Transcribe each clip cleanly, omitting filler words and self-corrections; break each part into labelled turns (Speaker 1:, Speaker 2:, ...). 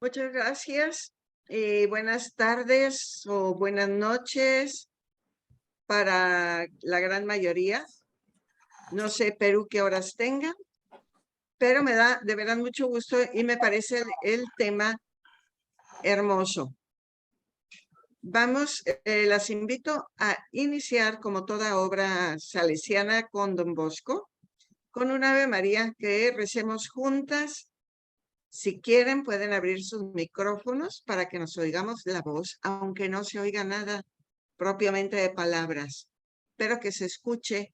Speaker 1: Muchas gracias y buenas tardes o buenas noches para la gran mayoría. No sé Perú qué horas tengan, pero me da de verdad mucho gusto y me parece el tema hermoso. Vamos, las invito a iniciar como toda obra salesiana con Don Bosco, con un Ave María que recemos juntas. Si quieren, pueden abrir sus micrófonos para que nos oigamos la voz, aunque no se oiga nada propiamente de palabras, pero que se escuche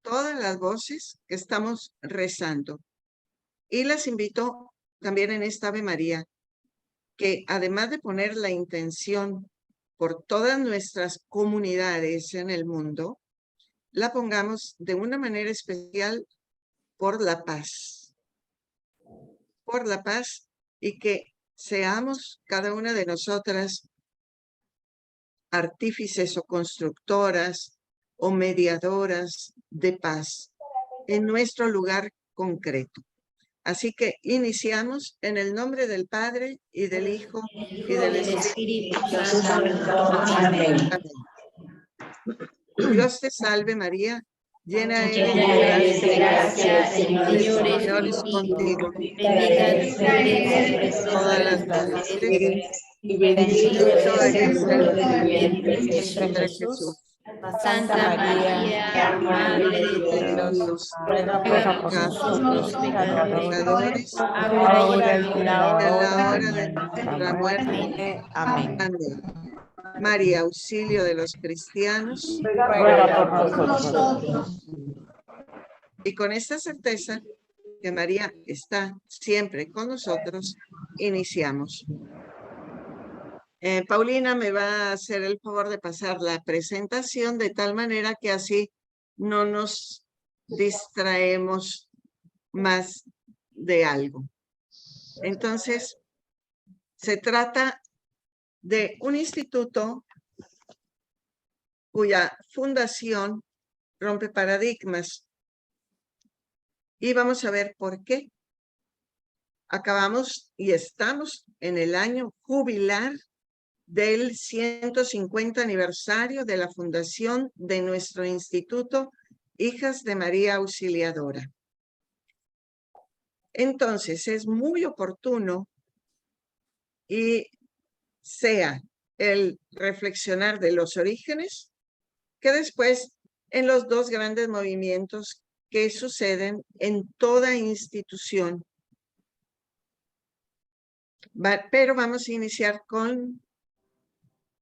Speaker 1: todas las voces que estamos rezando. Y las invito también en esta Ave María, que además de poner la intención por todas nuestras comunidades en el mundo, la pongamos de una manera especial por la paz. Por la paz y que seamos cada una de nosotras artífices o constructoras o mediadoras de paz en nuestro lugar concreto. Así que iniciamos en el nombre del Padre y del Hijo y del Espíritu Santo.
Speaker 2: Amén.
Speaker 1: Dios te salve María, llena
Speaker 2: Eres de gracia,
Speaker 1: el Señor es contigo.
Speaker 2: bendita tú eres entre
Speaker 1: Todas las mujeres
Speaker 2: y bendito es el fruto de tu vientre,
Speaker 1: Jesús.
Speaker 3: Santa María, Madre de Dios,
Speaker 2: ruega
Speaker 3: ruega por
Speaker 2: nosotros
Speaker 3: nosotros
Speaker 1: Pecadores,
Speaker 3: ahora y en la
Speaker 1: en la
Speaker 3: hora
Speaker 1: hora de nuestra muerte.
Speaker 3: Amén.
Speaker 1: Amén. María, auxilio de los cristianos.
Speaker 2: ruega por nosotros.
Speaker 1: Y con esta certeza que María está siempre con nosotros, iniciamos. Paulina me va a hacer el favor de pasar la presentación de tal manera que así no nos distraemos más de algo. Entonces, se trata de un instituto cuya fundación rompe paradigmas. Y vamos a ver por qué. Acabamos y estamos en el año jubilar del 150 aniversario de la fundación de nuestro instituto Hijas de María Auxiliadora. Entonces, es muy oportuno y sea el reflexionar de los orígenes que después en los dos grandes movimientos que suceden en toda institución. Pero vamos a iniciar con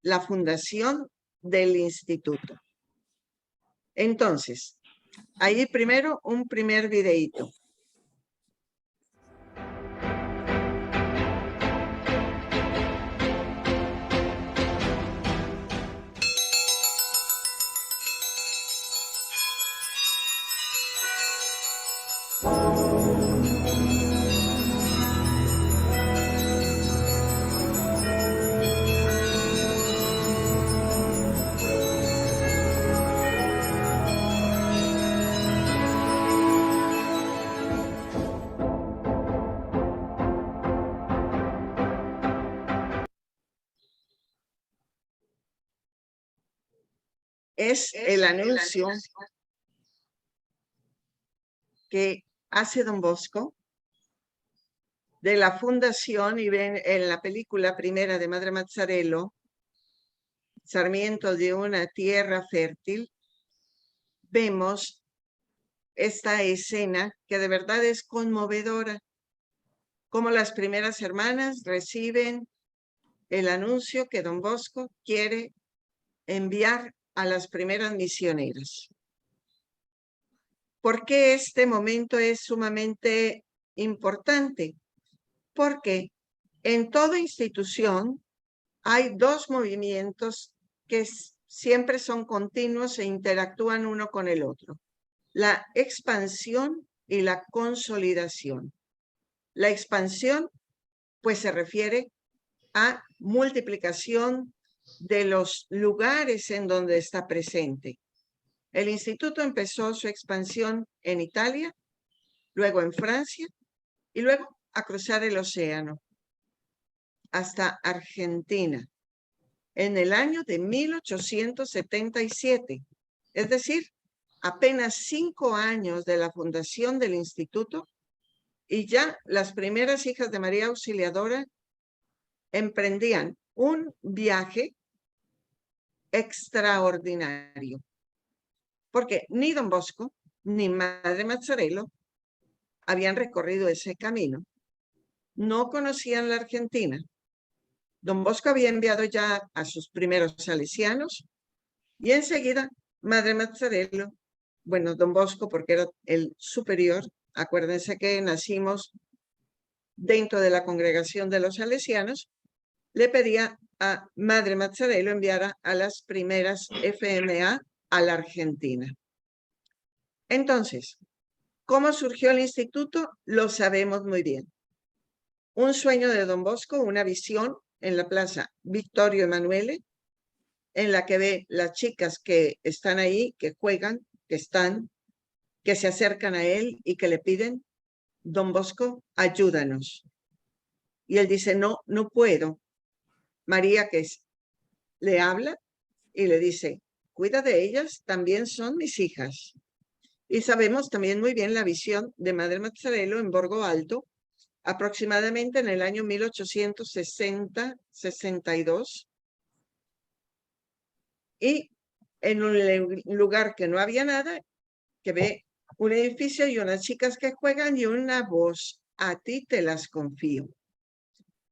Speaker 1: la fundación del instituto. Entonces, ahí primero un primer videíto. Es el anuncio que hace Don Bosco de la fundación, y ven en la película primera de Madre Mazzarello, Sarmiento de una tierra fértil, vemos esta escena que de verdad es conmovedora, como las primeras hermanas reciben el anuncio que Don Bosco quiere enviar a las primeras misioneras. ¿Por qué este momento es sumamente importante? Porque en toda institución hay dos movimientos que siempre son continuos e interactúan uno con el otro: la expansión y la consolidación. La expansión, pues, se refiere a multiplicación de los lugares en donde está presente. El instituto empezó su expansión en Italia, luego en Francia y luego a cruzar el océano. hasta Argentina en el año de 1877. Es decir, apenas 5 años de la fundación del instituto y ya las primeras hijas de María Auxiliadora emprendían un viaje extraordinario. Porque ni Don Bosco ni Madre Mazzarello habían recorrido ese camino. No conocían la Argentina. Don Bosco había enviado ya a sus primeros salesianos y enseguida Madre Mazzarello, bueno, Don Bosco porque era el superior, acuérdense que nacimos dentro de la congregación de los salesianos, le pedía a Madre Mazzarello enviara a las primeras FMA a la Argentina. Entonces, ¿cómo surgió el instituto? Lo sabemos muy bien. Un sueño de Don Bosco, una visión en la plaza Vittorio Emanuele, en la que ve las chicas que están ahí, que juegan, que se acercan a él y que le piden, Don Bosco, ayúdanos. Y él dice, no, no puedo. María, le habla y le dice, cuida de ellas, también son mis hijas. Y sabemos también muy bien la visión de Madre Mazzarello en Borgo Alto, aproximadamente en el año 1860-62. Y en un lugar que no había nada, que ve un edificio y unas chicas que juegan y una voz, a ti te las confío.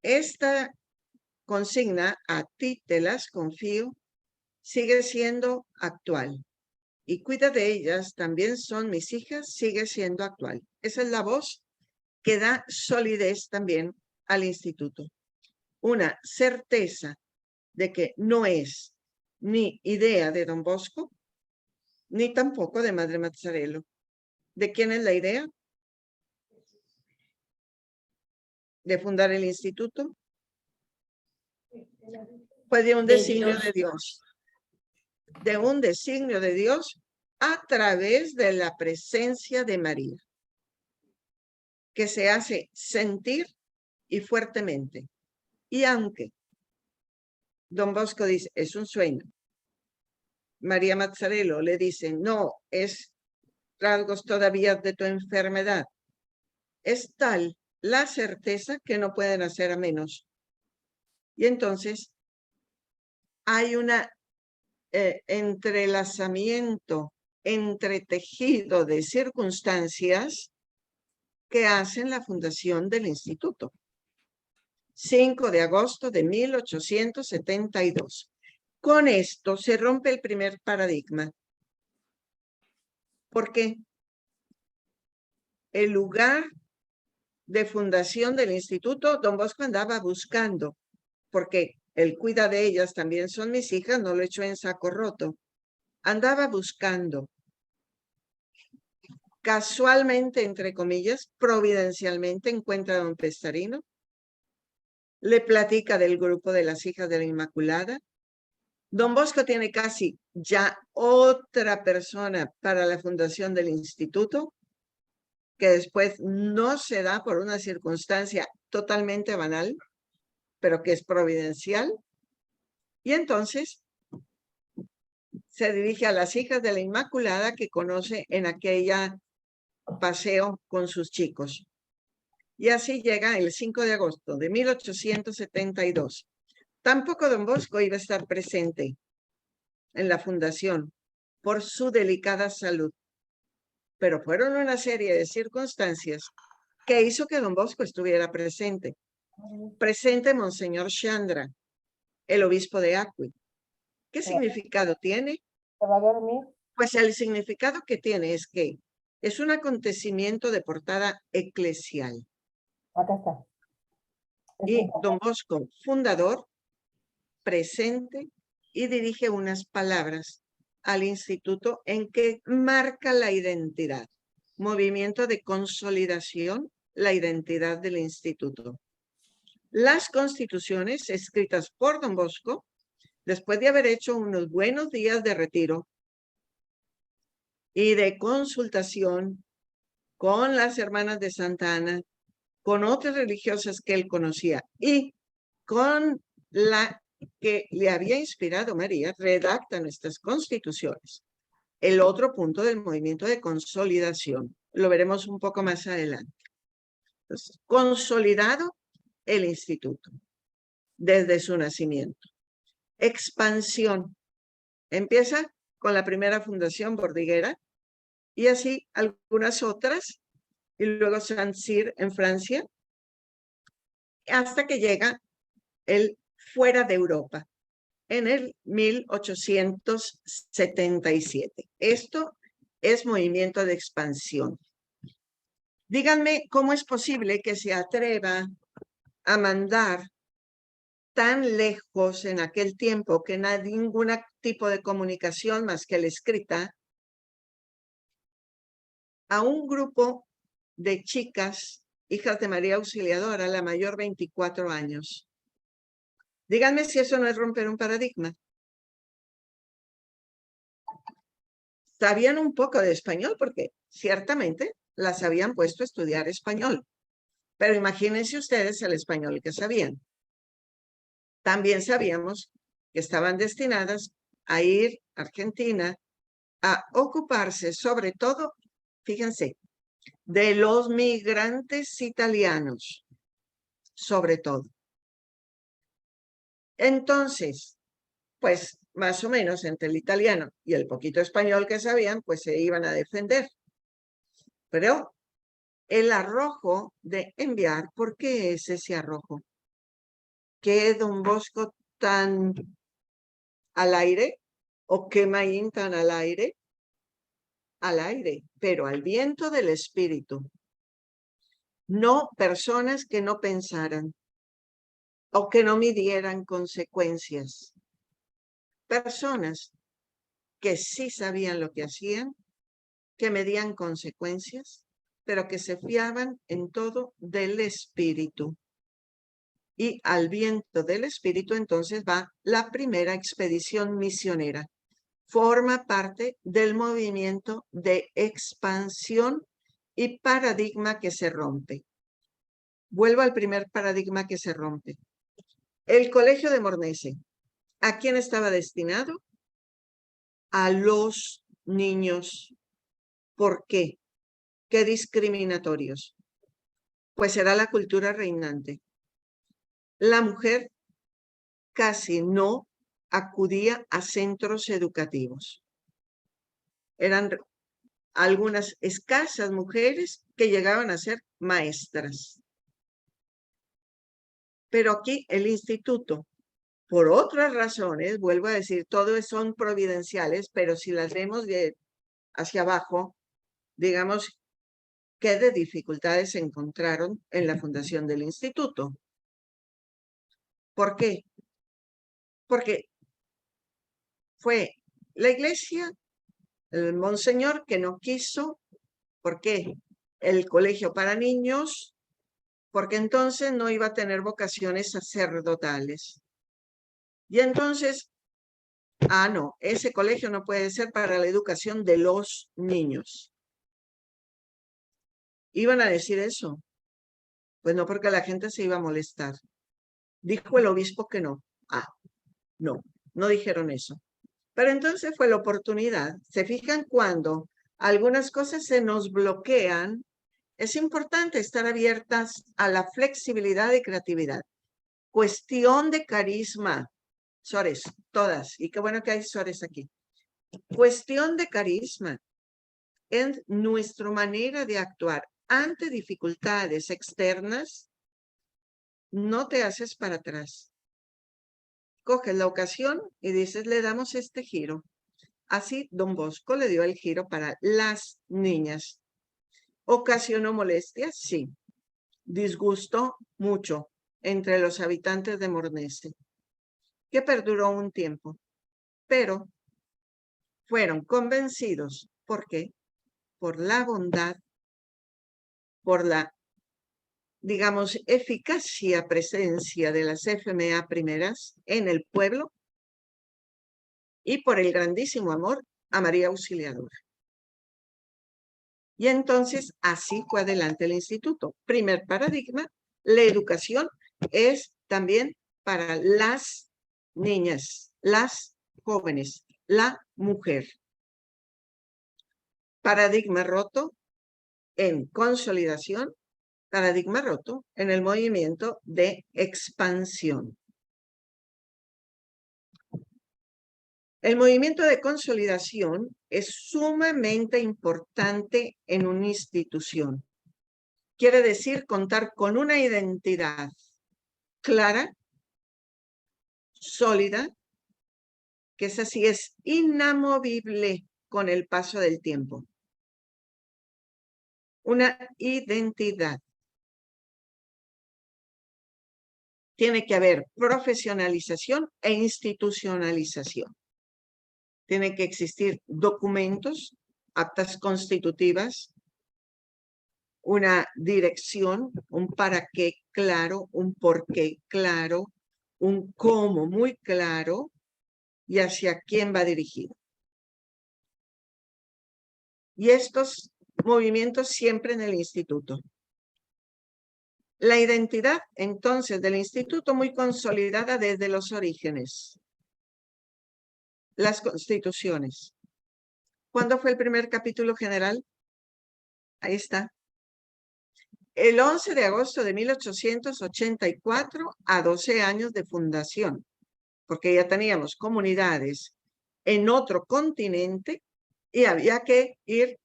Speaker 1: Esta consigna, a ti te las confío, sigue siendo actual. Y cuida de ellas, también son mis hijas, sigue siendo actual. Esa es la voz que da solidez también al instituto. Una certeza de que no es ni idea de Don Bosco, ni tampoco de Madre Mazzarello. ¿De quién es la idea? De fundar el instituto. Fue de un designio de Dios. De un designio de Dios a través de la presencia de María, que se hace sentir y fuertemente. Y aunque Don Bosco dice, es un sueño, María Mazzarello le dice, no, es rasgos todavía de tu enfermedad. Es tal la certeza que no pueden hacer a menos. Y entonces hay un entrelazamiento, entretejido de circunstancias que hacen la fundación del instituto. 5 de agosto de 1872. Con esto se rompe el primer paradigma. Porque el lugar de fundación del instituto, Don Bosco andaba buscando, porque él cuida de ellas, también son mis hijas, no lo echó en saco roto. Andaba buscando, casualmente, entre comillas, providencialmente, encuentra a don Pestarino, le platica del grupo de las hijas de la Inmaculada. Don Bosco tiene casi ya otra persona para la fundación del instituto, que después no se da por una circunstancia totalmente banal, pero que es providencial. Y entonces se dirige a las hijas de la Inmaculada que conoce en aquella paseo con sus chicos. Y así llega el 5 de agosto de 1872. Tampoco Don Bosco iba a estar presente en la fundación por su delicada salud, pero fueron una serie de circunstancias que hizo que Don Bosco estuviera presente. Presente Monseñor Chandra, el obispo de Acqui. ¿Qué significado tiene?
Speaker 4: ¿Se va a dormir?
Speaker 1: Pues el significado que tiene es que es un acontecimiento de portada eclesial.
Speaker 4: Acá está.
Speaker 1: Y Don Bosco, fundador, presente y dirige unas palabras al instituto en que marca la identidad. Movimiento de consolidación, la identidad del instituto. Las constituciones escritas por Don Bosco, después de haber hecho unos buenos días de retiro y de consultación con las hermanas de Santa Ana, con otras religiosas que él conocía y con la que le había inspirado María, redacta nuestras constituciones. El otro punto del movimiento de consolidación. Lo veremos un poco más adelante. Entonces, consolidado el instituto desde su nacimiento. Expansión. Empieza con la primera fundación Bordiguera y así algunas otras, y luego Saint-Cyr en Francia, hasta que llega el fuera de Europa en el 1877. Esto es movimiento de expansión. Díganme cómo es posible que se atreva a mandar tan lejos en aquel tiempo que no hay ningún tipo de comunicación más que la escrita, a un grupo de chicas, hijas de María Auxiliadora, la mayor 24 años. Díganme si eso no es romper un paradigma. Sabían un poco de español porque ciertamente las habían puesto a estudiar español. Pero imagínense ustedes el español que sabían. También sabíamos que estaban destinadas a ir a Argentina a ocuparse sobre todo, fíjense, de los migrantes italianos, sobre todo. Entonces, pues más o menos entre el italiano y el poquito español que sabían, pues se iban a defender. Pero el arrojo de enviar, ¿por qué es ese arrojo? ¿Qué Don Bosco tan al aire? ¿O qué Mayín tan al aire? Al aire, pero al viento del espíritu. No personas que no pensaran o que no midieran consecuencias. Personas que sí sabían lo que hacían, que medían consecuencias, pero que se fiaban en todo del espíritu. Y al viento del espíritu entonces va la primera expedición misionera. Forma parte del movimiento de expansión y paradigma que se rompe. Vuelvo al primer paradigma que se rompe. El colegio de Mornese. ¿A quién estaba destinado? A los niños. ¿Por qué? ¿Qué discriminatorios? Pues era la cultura reinante. La mujer casi no acudía a centros educativos. Eran algunas escasas mujeres que llegaban a ser maestras. Pero aquí el instituto, por otras razones, vuelvo a decir, todos son providenciales, pero si las vemos de hacia abajo, digamos, ¿qué de dificultades se encontraron en la fundación del instituto? ¿Por qué? Porque fue la iglesia, el monseñor que no quiso. ¿Por qué? El colegio para niños, porque entonces no iba a tener vocaciones sacerdotales. Y entonces, no, ese colegio no puede ser para la educación de los niños. ¿Iban a decir eso? Pues no, porque la gente se iba a molestar. Dijo el obispo que no. No dijeron eso. Pero entonces fue la oportunidad. ¿Se fijan cuando algunas cosas se nos bloquean? Es importante estar abiertas a la flexibilidad y creatividad. Cuestión de carisma. Sores, todas. Y qué bueno que hay sores aquí. Cuestión de carisma en nuestra manera de actuar ante dificultades externas. No te haces para atrás. Coges la ocasión y dices, le damos este giro. Así Don Bosco le dio el giro para las niñas. ¿Ocasionó molestias? Sí. Disgustó mucho entre los habitantes de Mornese, que perduró un tiempo, pero fueron convencidos. ¿Por qué? Por la bondad, por la, digamos, eficacia presencia de las FMA primeras en el pueblo y por el grandísimo amor a María Auxiliadora. Y entonces así fue adelante el instituto. Primer paradigma, la educación es también para las niñas, las jóvenes, la mujer. Paradigma roto en consolidación, paradigma roto en el movimiento de expansión. El movimiento de consolidación es sumamente importante en una institución. Quiere decir contar con una identidad clara, sólida, que esa sí es inamovible con el paso del tiempo. Una identidad. Tiene que haber profesionalización e institucionalización. Tiene que existir documentos, actas constitutivas, una dirección, un para qué claro, un por qué claro, un cómo muy claro y hacia quién va dirigido. Y estos movimientos siempre en el instituto. La identidad, entonces, del instituto muy consolidada desde los orígenes. Las constituciones. ¿Cuándo fue el primer capítulo general? Ahí está. El 11 de agosto de 1884, a 12 años de fundación, porque ya teníamos comunidades en otro continente y había que ir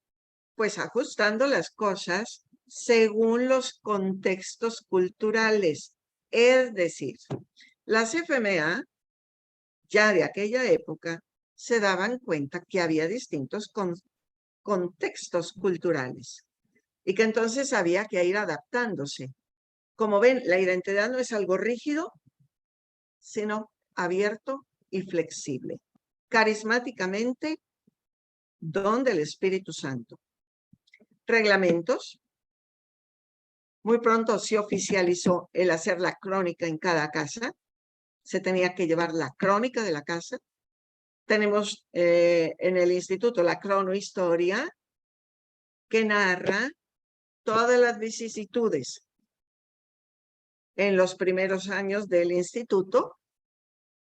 Speaker 1: pues ajustando las cosas según los contextos culturales. Es decir, las FMA ya de aquella época se daban cuenta que había distintos contextos culturales y que entonces había que ir adaptándose. Como ven, la identidad no es algo rígido, sino abierto y flexible. Carismáticamente, don del Espíritu Santo. Reglamentos. Muy pronto se oficializó el hacer la crónica en cada casa. Se tenía que llevar la crónica de la casa. Tenemos en el instituto la cronohistoria, que narra todas las vicisitudes en los primeros años del instituto.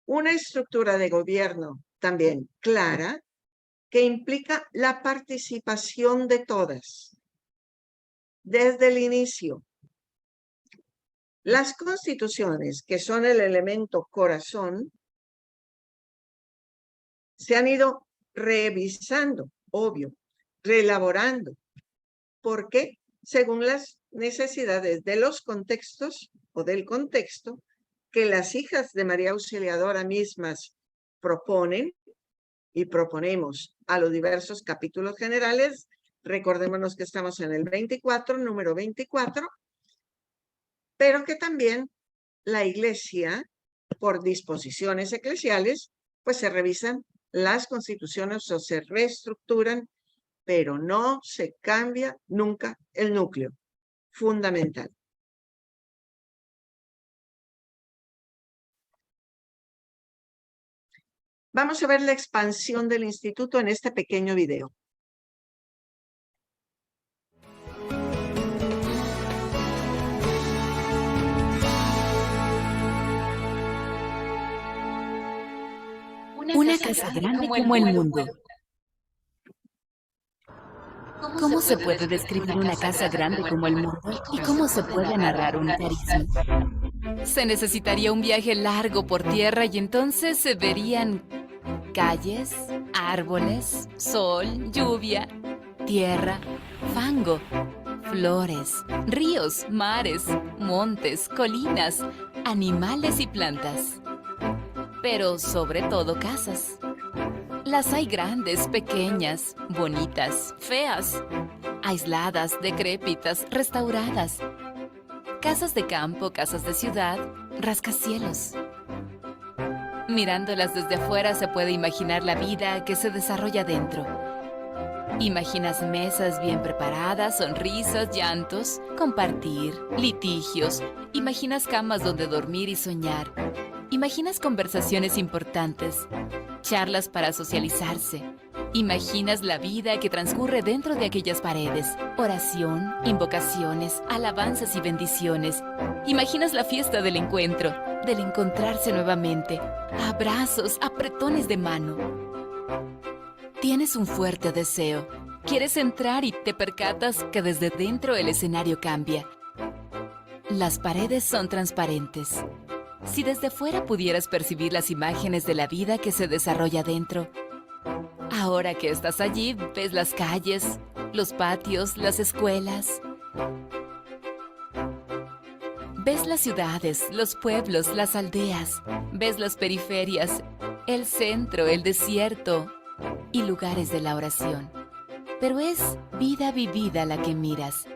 Speaker 1: Una estructura de gobierno también clara, que implica la participación de todas, desde el inicio. Las constituciones, que son el elemento corazón, se han ido revisando, obvio, reelaborando. ¿Por qué? Según las necesidades de los contextos o del contexto que las hijas de María Auxiliadora mismas proponen y proponemos a los diversos capítulos generales. Recordémonos que estamos en el 24, número 24, pero que también la Iglesia, por disposiciones eclesiales, pues se revisan las constituciones o se reestructuran, pero no se cambia nunca el núcleo fundamental. Vamos a ver la expansión del instituto en este pequeño video.
Speaker 5: Una casa grande como el mundo. ¿Cómo se puede describir una casa grande como el mundo? ¿Y cómo se puede narrar un carisma?
Speaker 6: Se necesitaría un viaje largo por tierra y entonces se verían calles, árboles, sol, lluvia, tierra, fango, flores, ríos, mares, montes, colinas, animales y plantas. Pero sobre todo casas. Las hay grandes, pequeñas, bonitas, feas, aisladas, decrépitas, restauradas. Casas de campo, casas de ciudad, rascacielos. Mirándolas desde afuera se puede imaginar la vida que se desarrolla dentro. Imaginas mesas bien preparadas, sonrisas, llantos, compartir, litigios. Imaginas camas donde dormir y soñar. Imaginas conversaciones importantes, charlas para socializarse, Imaginas la vida que transcurre dentro de aquellas paredes. Oración, invocaciones, alabanzas y bendiciones. Imaginas la fiesta del encuentro, del encontrarse nuevamente. Abrazos, apretones de mano. Tienes un fuerte deseo. Quieres entrar y te percatas que desde dentro el escenario cambia. Las paredes son transparentes. Si desde fuera pudieras percibir las imágenes de la vida que se desarrolla dentro, ahora que estás allí, ves las calles, los patios, las escuelas. Ves las ciudades, los pueblos, las aldeas. Ves las periferias, el centro, el desierto y lugares de la oración. Pero es vida vivida la que miras,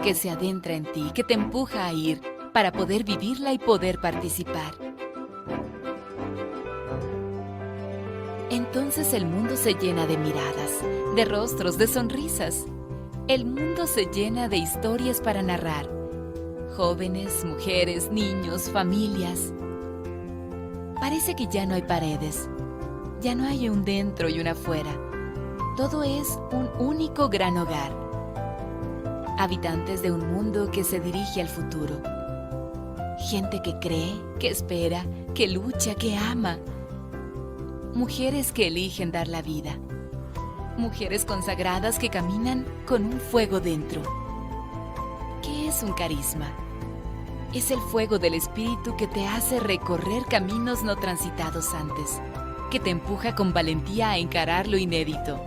Speaker 6: que se adentra en ti, que te empuja a ir para poder vivirla y poder participar. Entonces el mundo se llena de miradas, de rostros, de sonrisas. El mundo se llena de historias para narrar. Jóvenes, mujeres, niños, familias. Parece que ya no hay paredes. Ya no hay un dentro y un afuera. Todo es un único gran hogar. Habitantes de un mundo que se dirige al futuro. Gente que cree, que espera, que lucha, que ama. Mujeres que eligen dar la vida. Mujeres consagradas que caminan con un fuego dentro. ¿Qué es un carisma? Es el fuego del espíritu que te hace recorrer caminos no transitados antes, que te empuja con valentía a encarar lo inédito,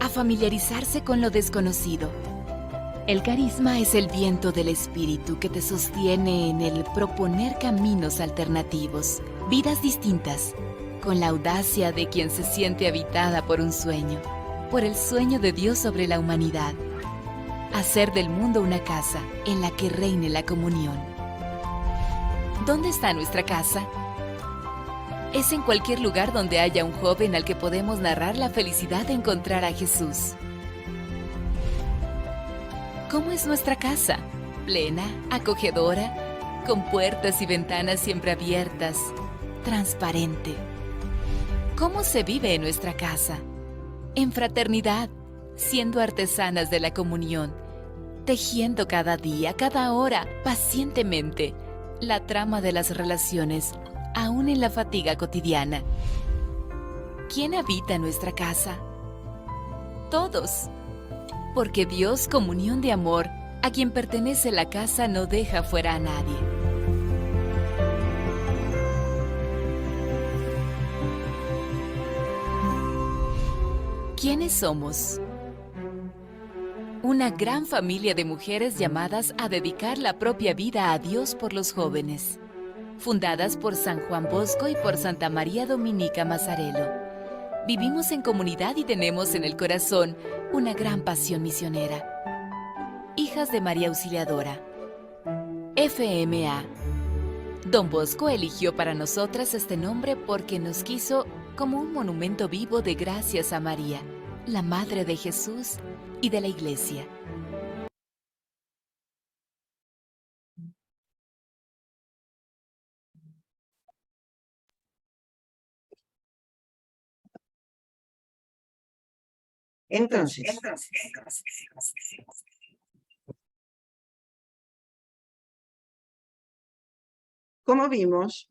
Speaker 6: a familiarizarse con lo desconocido. El carisma es el viento del espíritu que te sostiene en el proponer caminos alternativos, vidas distintas, con la audacia de quien se siente habitada por un sueño, por el sueño de Dios sobre la humanidad. Hacer del mundo una casa en la que reine la comunión. ¿Dónde está nuestra casa? Es en cualquier lugar donde haya un joven al que podemos narrar la felicidad de encontrar a Jesús. ¿Cómo es nuestra casa? Plena, acogedora, con puertas y ventanas siempre abiertas, transparente. ¿Cómo se vive en nuestra casa? En fraternidad, siendo artesanas de la comunión, tejiendo cada día, cada hora, pacientemente, la trama de las relaciones, aún en la fatiga cotidiana. ¿Quién habita nuestra casa? Todos. Porque Dios, comunión de amor, a quien pertenece la casa, no deja fuera a nadie. ¿Quiénes somos? Una gran familia de mujeres llamadas a dedicar la propia vida a Dios por los jóvenes, fundadas por San Juan Bosco y por Santa María Dominica Mazzarello. Vivimos en comunidad y tenemos en el corazón una gran pasión misionera. Hijas de María Auxiliadora. FMA. Don Bosco eligió para nosotras este nombre porque nos quiso como un monumento vivo de gracias a María, la Madre de Jesús y de la Iglesia.
Speaker 1: Entonces, como vimos,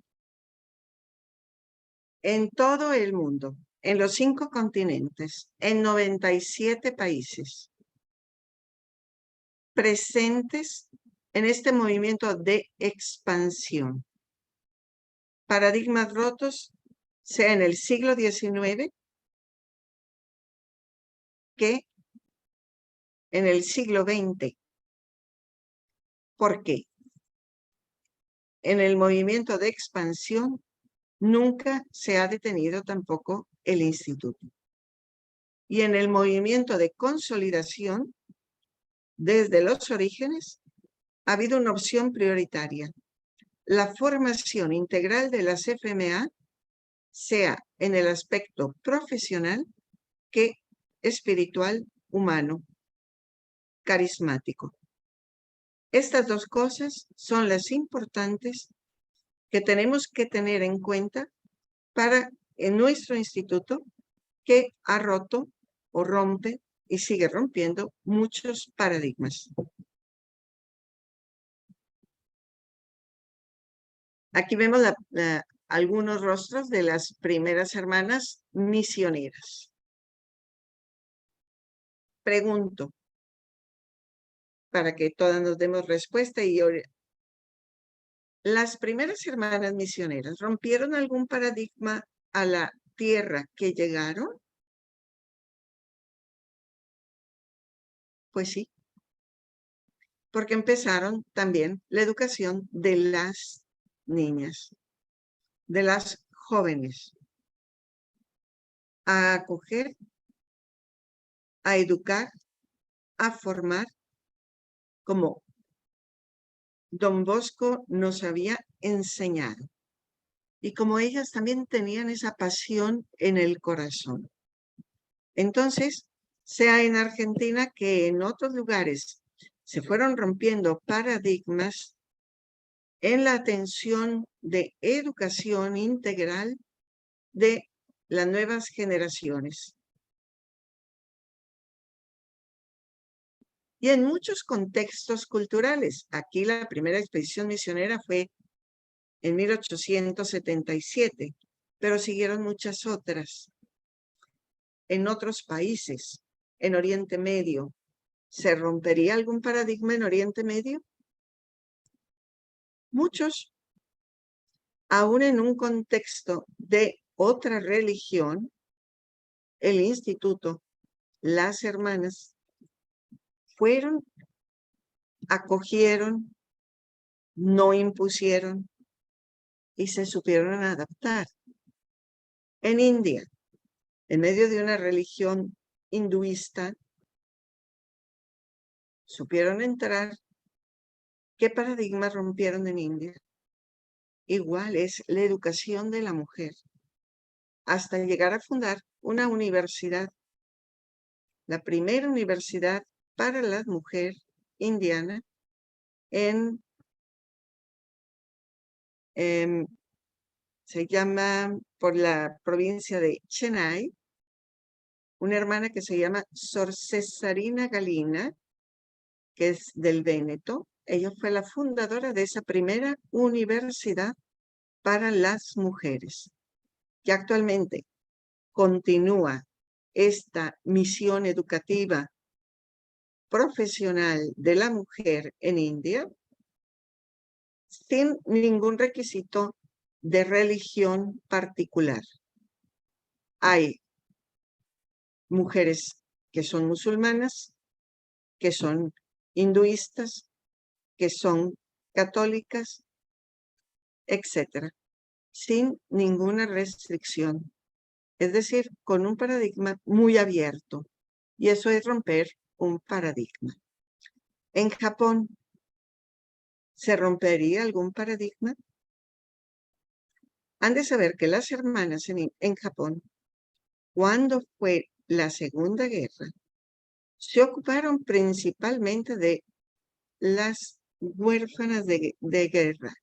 Speaker 1: en todo el mundo, en los 5 continentes, en 97 países, presentes en este movimiento de expansión. Paradigmas rotos, sea en el siglo XIX, que en el siglo XX. ¿Por qué? En el movimiento de expansión nunca se ha detenido tampoco el instituto. Y en el movimiento de consolidación, desde los orígenes, ha habido una opción prioritaria. La formación integral de las FMA, sea en el aspecto profesional que espiritual, humano, carismático. Estas 2 cosas son las importantes que tenemos que tener en cuenta para en nuestro instituto que ha roto o rompe y sigue rompiendo muchos paradigmas. Aquí vemos algunos rostros de las primeras hermanas misioneras. Pregunto, para que todas nos demos respuesta, ¿las primeras hermanas misioneras rompieron algún paradigma a la tierra que llegaron? Pues sí, porque empezaron también la educación de las niñas, de las jóvenes, a acoger, a educar, a formar, como Don Bosco nos había enseñado. Y como ellas también tenían esa pasión en el corazón. Entonces, sea en Argentina que en otros lugares se fueron rompiendo paradigmas en la atención de educación integral de las nuevas generaciones. Y en muchos contextos culturales. Aquí la primera expedición misionera fue en 1877, pero siguieron muchas otras. En otros países, en Oriente Medio, ¿se rompería algún paradigma en Oriente Medio? Muchos, aún en un contexto de otra religión, el instituto, las hermanas, fueron, acogieron, no impusieron y se supieron adaptar. En India, en medio de una religión hinduista, supieron entrar. ¿Qué paradigmas rompieron en India? Igual es la educación de la mujer, hasta llegar a fundar una universidad, la primera universidad para la mujer indiana se llama, por la provincia de Chennai, una hermana que se llama Sor Cesarina Galina, que es del Véneto. Ella fue la fundadora de esa primera universidad para las mujeres, que actualmente continúa esta misión educativa profesional de la mujer en India sin ningún requisito de religión particular. Hay mujeres que son musulmanas, que son hinduistas, que son católicas, etcétera, sin ninguna restricción. Es decir, con un paradigma muy abierto. Y eso es romper un paradigma. En Japón, ¿se rompería algún paradigma? Han de saber que las hermanas en Japón, cuando fue la Segunda Guerra, se ocuparon principalmente de las huérfanas de guerra,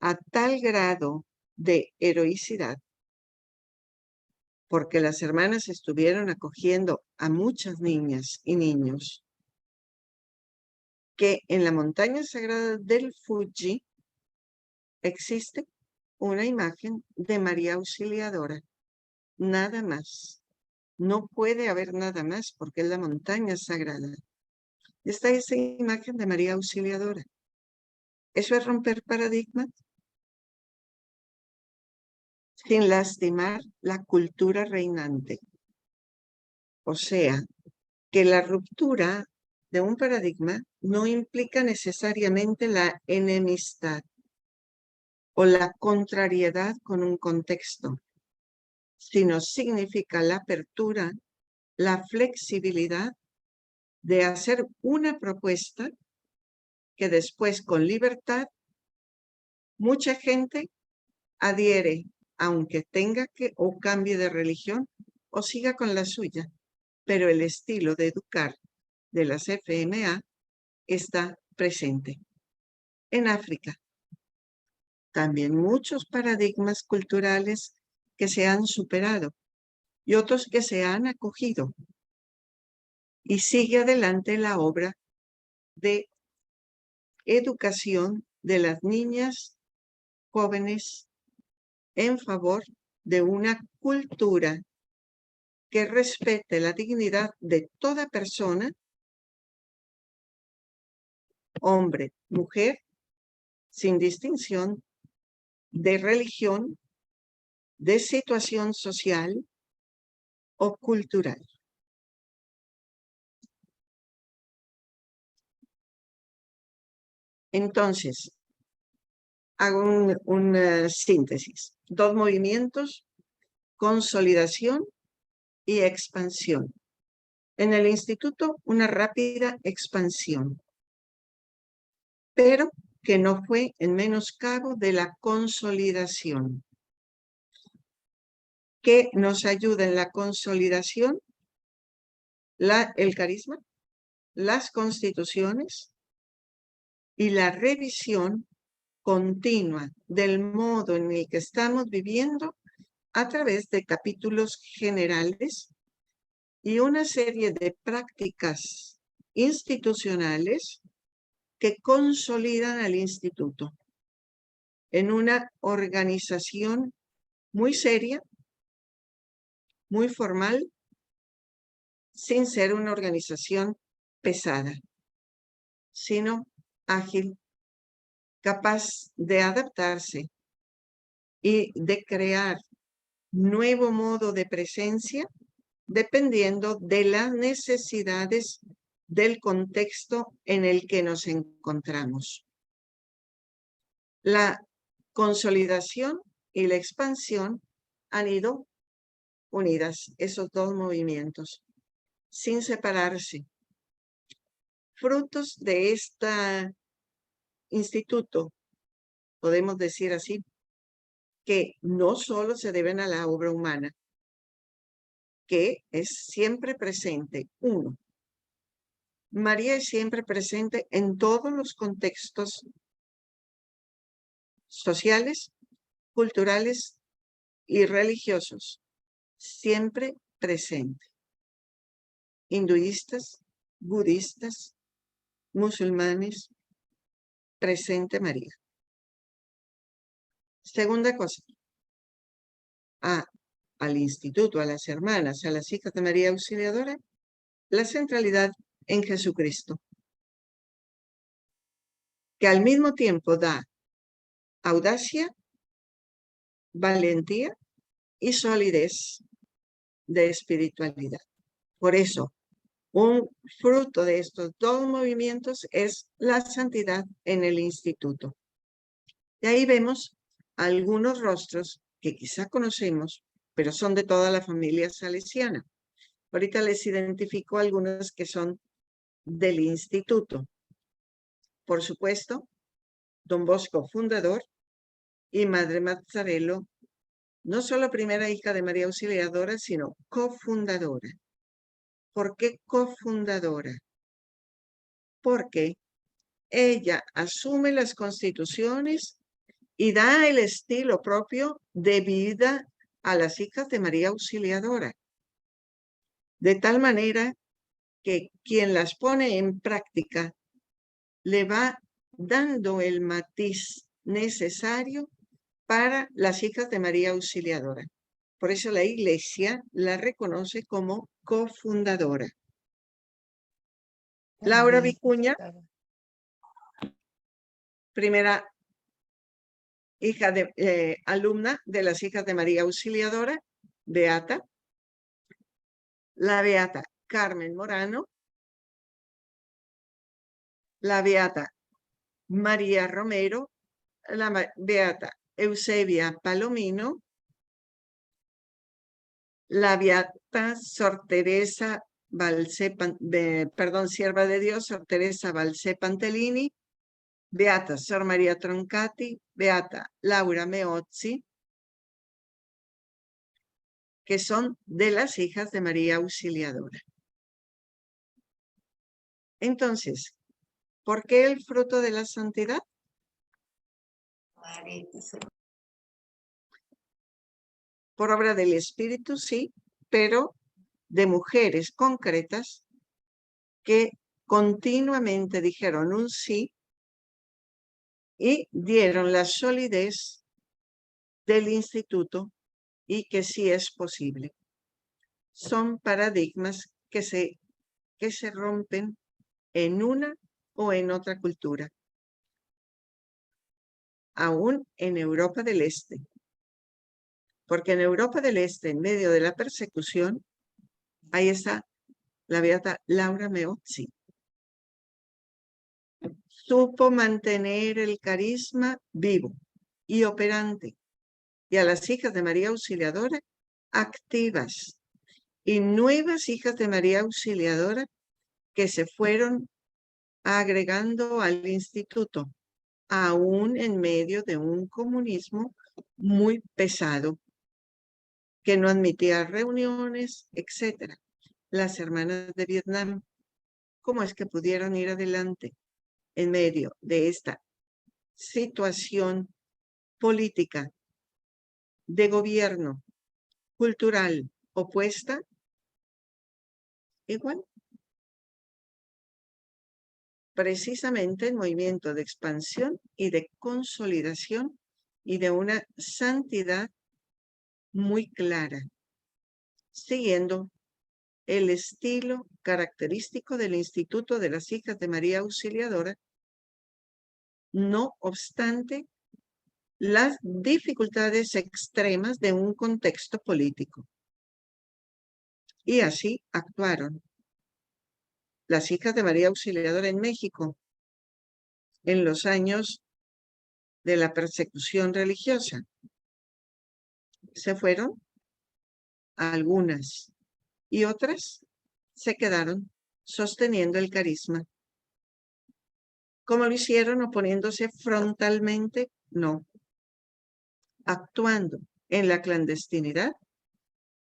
Speaker 1: a tal grado de heroicidad, porque las hermanas estuvieron acogiendo a muchas niñas y niños, que en la montaña sagrada del Fuji existe una imagen de María Auxiliadora, nada más. No puede haber nada más porque es la montaña sagrada. Está esa imagen de María Auxiliadora. ¿Eso es romper paradigmas? Sin lastimar la cultura reinante. O sea, que la ruptura de un paradigma no implica necesariamente la enemistad o la contrariedad con un contexto, sino significa la apertura, la flexibilidad de hacer una propuesta que después con libertad mucha gente adhiere, aunque tenga que o cambie de religión o siga con la suya, pero el estilo de educar de las FMA está presente. En África, también muchos paradigmas culturales que se han superado y otros que se han acogido. Y sigue adelante la obra de educación de las niñas jóvenes en favor de una cultura que respete la dignidad de toda persona, hombre, mujer, sin distinción de religión, de situación social o cultural. Entonces, hago una síntesis. 2 movimientos, consolidación y expansión. En el instituto, una rápida expansión, pero que no fue en menoscabo de la consolidación. ¿Qué nos ayuda en la consolidación? El carisma, las constituciones y la revisión continua del modo en el que estamos viviendo a través de capítulos generales y una serie de prácticas institucionales que consolidan al instituto en una organización muy seria, muy formal, sin ser una organización pesada, sino ágil, capaz de adaptarse y de crear nuevo modo de presencia dependiendo de las necesidades del contexto en el que nos encontramos. La consolidación y la expansión han ido unidas, esos 2 movimientos, sin separarse. Frutos de este instituto, podemos decir así, que no solo se deben a la obra humana, que es siempre presente. 1. María es siempre presente en todos los contextos sociales, culturales y religiosos. Siempre presente. Hinduistas, budistas, musulmanes, presente María. Segunda cosa, al instituto, a las hermanas, a las hijas de María Auxiliadora, la centralidad en Jesucristo, que al mismo tiempo da audacia, valentía y solidez de espiritualidad. Por eso, un fruto de estos 2 movimientos es la santidad en el instituto. Y ahí vemos algunos rostros que quizá conocemos, pero son de toda la familia salesiana. Ahorita les identifico algunos que son del instituto. Por supuesto, Don Bosco, fundador, y Madre Mazzarello, no solo primera hija de María Auxiliadora, sino cofundadora. ¿Por qué cofundadora? Porque ella asume las constituciones y da el estilo propio de vida a las hijas de María Auxiliadora. De tal manera que quien las pone en práctica le va dando el matiz necesario para las hijas de María Auxiliadora. Por eso la Iglesia la reconoce como cofundadora. Laura Vicuña, primera hija de alumna de las hijas de María Auxiliadora, beata. La beata Carmen Morano, la beata María Romero, la beata Eusebia Palomino, la beata Sor Teresa Sierva de Dios, Sor Teresa Balsé Pantellini, beata Sor María Troncati, beata Laura Meozzi, que son de las hijas de María Auxiliadora. Entonces, ¿por qué el fruto de la santidad? por obra del espíritu, sí, pero de mujeres concretas que continuamente dijeron un sí y dieron la solidez del instituto y que sí es posible. Son paradigmas que se rompen en una o en otra cultura, aún en Europa del Este. Porque en Europa del Este, en medio de la persecución, ahí está la beata Laura Meozzi. Supo mantener el carisma vivo y operante, y a las hijas de María Auxiliadora activas, y nuevas hijas de María Auxiliadora que se fueron agregando al instituto, aún en medio de un comunismo muy pesado, que no admitía reuniones, etc. Las hermanas de Vietnam, ¿cómo es que pudieron ir adelante en medio de esta situación política, de gobierno, cultural, opuesta? Igual. Precisamente el movimiento de expansión y de consolidación y de una santidad muy clara, siguiendo el estilo característico del Instituto de las Hijas de María Auxiliadora, no obstante las dificultades extremas de un contexto político. Y así actuaron las Hijas de María Auxiliadora en México en los años de la persecución religiosa. Se fueron algunas y otras se quedaron sosteniendo el carisma. ¿Cómo lo hicieron? ¿Oponiéndose frontalmente? No. Actuando en la clandestinidad,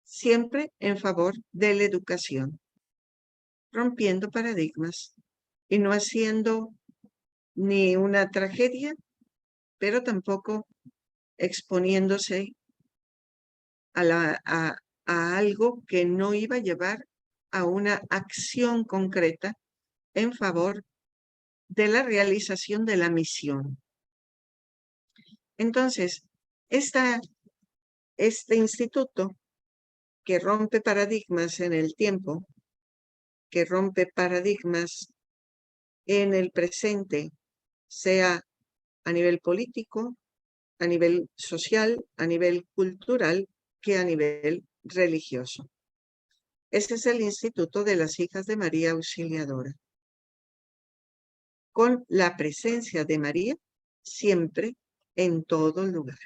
Speaker 1: siempre en favor de la educación, rompiendo paradigmas y no haciendo ni una tragedia, pero tampoco exponiéndose a algo que no iba a llevar a una acción concreta en favor de la realización de la misión. Entonces, este instituto que rompe paradigmas en el tiempo, que rompe paradigmas en el presente, sea a nivel político, a nivel social, a nivel cultural, que a nivel religioso. Ese es el Instituto de las Hijas de María Auxiliadora, con la presencia de María siempre en todo lugar.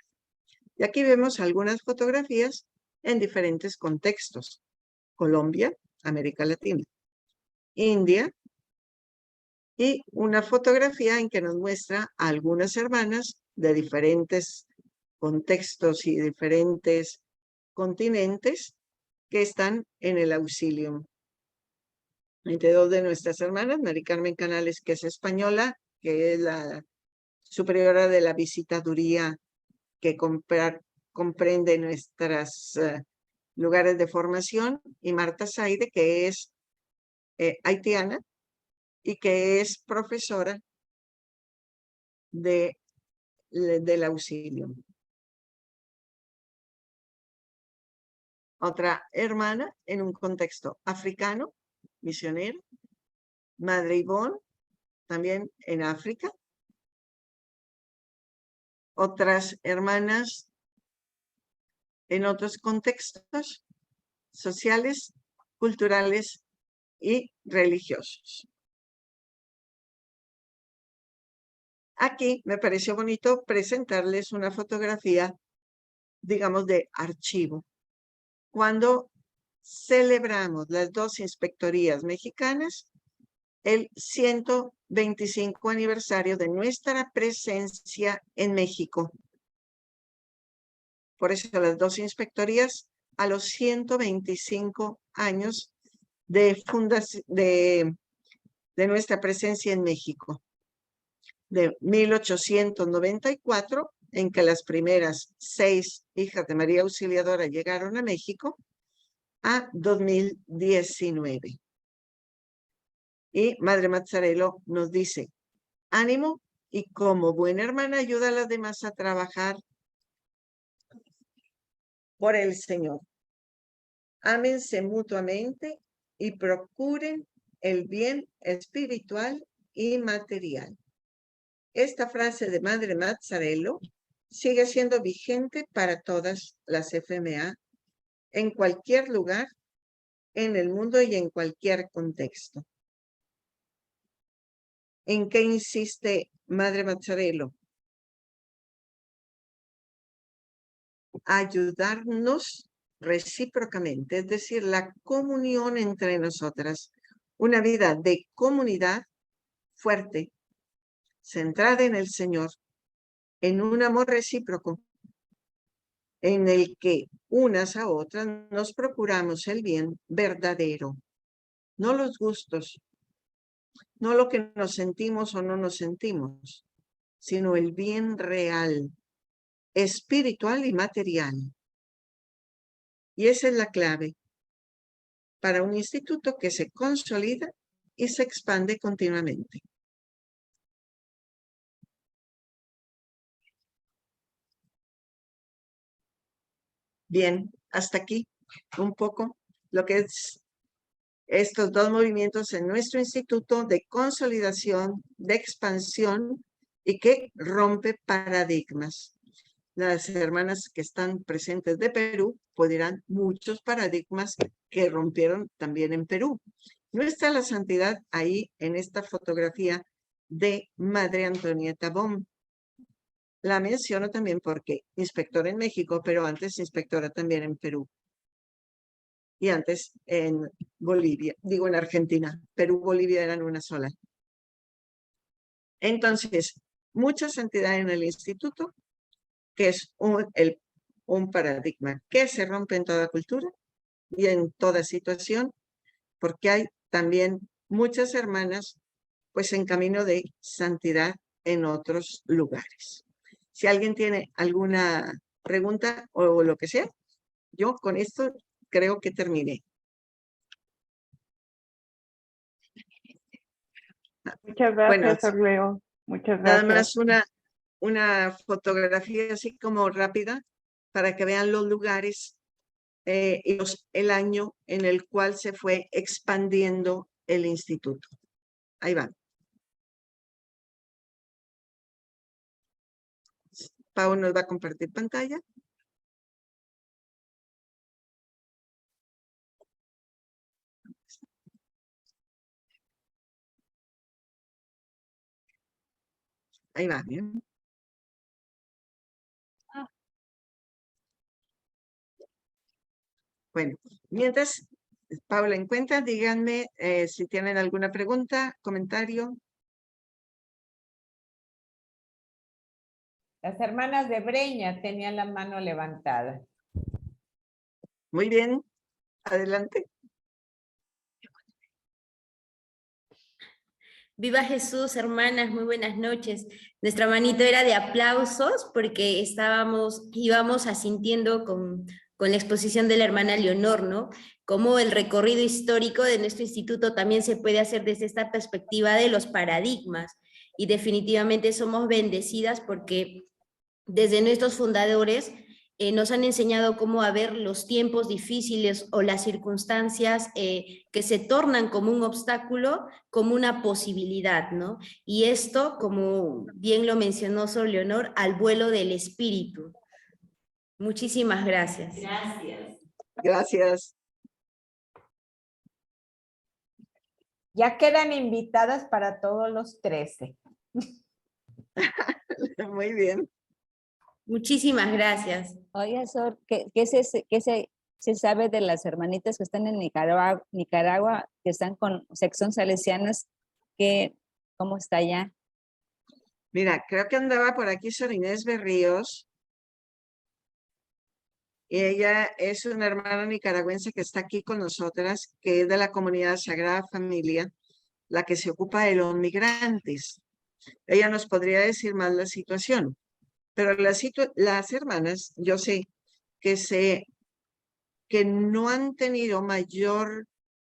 Speaker 1: Y aquí vemos algunas fotografías en diferentes contextos. Colombia, América Latina, India, y una fotografía en que nos muestra a algunas hermanas de diferentes contextos y diferentes continentes que están en el Auxilium. Entre dos de nuestras hermanas, Mari Carmen Canales, que es española, que es la superiora de la visitaduría que comprende nuestros lugares de formación, y Marta Saide, que es haitiana y que es profesora del Auxilium. Otra hermana en un contexto africano, misionera, Madre Ivonne, también en África. Otras hermanas en otros contextos sociales, culturales y religiosos. Aquí me pareció bonito presentarles una fotografía, digamos, de archivo. Cuando celebramos las dos inspectorías mexicanas, el 125 aniversario de nuestra presencia en México. Por eso las dos inspectorías a los 125 años de nuestra presencia en México. De 1894 en que las primeras 6 hijas de María Auxiliadora llegaron a México, a 2019. Y Madre Mazzarello nos dice, ánimo, y como buena hermana ayuda a las demás a trabajar por el Señor. Ámense mutuamente y procuren el bien espiritual y material. Esta frase de Madre Mazzarello sigue siendo vigente para todas las FMA en cualquier lugar en el mundo y en cualquier contexto. ¿En qué insiste Madre Mazzarello? Ayudarnos recíprocamente, es decir, la comunión entre nosotras, una vida de comunidad fuerte, centrada en el Señor, en un amor recíproco, en el que unas a otras nos procuramos el bien verdadero, no los gustos, no lo que nos sentimos o no nos sentimos, sino el bien real, espiritual y material. Y esa es la clave para un instituto que se consolida y se expande continuamente. Bien, hasta aquí un poco lo que es estos dos movimientos en nuestro instituto de consolidación, de expansión y que rompe paradigmas. Las hermanas que están presentes de Perú dirán muchos paradigmas que rompieron también en Perú. No está la santidad ahí en esta fotografía de Madre Antonieta Bohm. La menciono también porque inspectora en México, pero antes inspectora también en Perú. Y antes en Bolivia, digo en Argentina. Perú, Bolivia eran una sola. Entonces, mucha santidad en el instituto, que es un paradigma que se rompe en toda cultura y en toda situación, porque hay también muchas hermanas pues en camino de santidad en otros lugares. Si alguien tiene alguna pregunta o lo que sea, yo con esto creo que terminé.
Speaker 7: Muchas gracias, Orleo. Muchas gracias.
Speaker 1: Nada más una fotografía así como rápida para que vean los lugares y el año en el cual se fue expandiendo el instituto. Ahí va. Pau nos va a compartir pantalla. Ahí va, bien. Bueno, mientras Paula encuentra, díganme si tienen alguna pregunta, comentario.
Speaker 3: Las hermanas de Breña tenían la mano levantada.
Speaker 1: Muy bien, adelante.
Speaker 2: Viva Jesús, hermanas, muy buenas noches. Nuestra manito era de aplausos porque íbamos asintiendo con la exposición de la hermana Leonor, ¿no? Cómo el recorrido histórico de nuestro instituto también se puede hacer desde esta perspectiva de los paradigmas. Y definitivamente somos bendecidas porque desde nuestros fundadores nos han enseñado cómo ver los tiempos difíciles o las circunstancias que se tornan como un obstáculo, como una posibilidad, ¿no? Y esto, como bien lo mencionó Sor Leonor, al vuelo del espíritu. Muchísimas gracias.
Speaker 5: Gracias.
Speaker 1: Gracias.
Speaker 3: Ya quedan invitadas para todos los 13.
Speaker 1: Muy bien.
Speaker 2: Muchísimas gracias.
Speaker 8: Oiga, Sor, ¿qué se sabe de las hermanitas que están en Nicaragua, que están con sección salesianas? ¿Cómo está allá?
Speaker 1: Mira, creo que andaba por aquí Sor Inés Berríos. Y ella es una hermana nicaragüense que está aquí con nosotras, que es de la comunidad Sagrada Familia, la que se ocupa de los migrantes. Ella nos podría decir más la situación. Pero las hermanas, yo sé que no han tenido mayor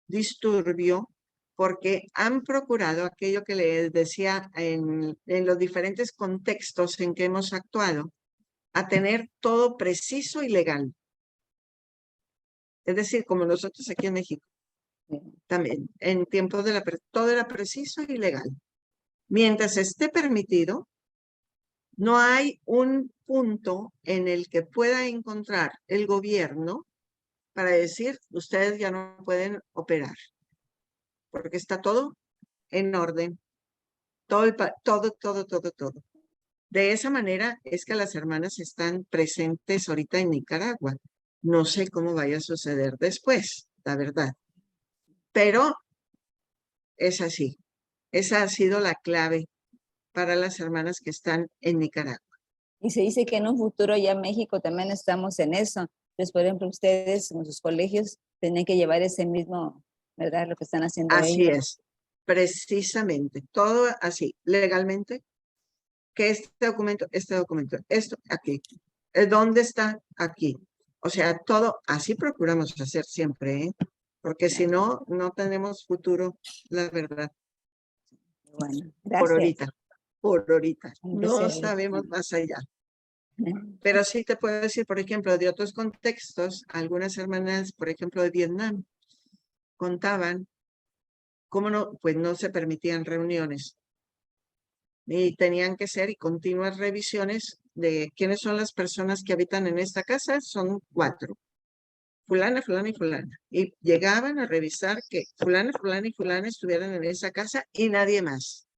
Speaker 1: disturbio porque han procurado aquello que les decía en los diferentes contextos en que hemos actuado, a tener todo preciso y legal. Es decir, como nosotros aquí en México. También, en tiempos todo era preciso y legal. Mientras esté permitido, no hay un punto en el que pueda encontrar el gobierno para decir, ustedes ya no pueden operar, porque está todo en orden, todo. De esa manera es que las hermanas están presentes ahorita en Nicaragua. No sé cómo vaya a suceder después, la verdad. Pero es así. Esa ha sido la clave para las hermanas que están en Nicaragua.
Speaker 8: Y se dice que en un futuro ya en México también estamos en eso. Pues, por ejemplo, ustedes en sus colegios tienen que llevar ese mismo, ¿verdad? Lo que están haciendo
Speaker 1: Así
Speaker 8: ellos.
Speaker 1: es, precisamente, todo así, legalmente, que este documento, esto aquí. ¿Dónde está? Aquí. O sea, todo así procuramos hacer siempre, ¿eh? Porque si no, no tenemos futuro, la verdad.
Speaker 8: Bueno, gracias.
Speaker 1: Por ahorita. No
Speaker 8: Gracias.
Speaker 1: sabemos más allá. Pero sí te puedo decir, por ejemplo, de otros contextos, algunas hermanas, por ejemplo, de Vietnam, contaban cómo no, pues no se permitían reuniones. Y tenían que ser y continuas revisiones de quiénes son las personas que habitan en esta casa. Son 4. Fulana, fulana y fulana. Y llegaban a revisar que fulana, fulana y fulana estuvieran en esa casa y nadie más.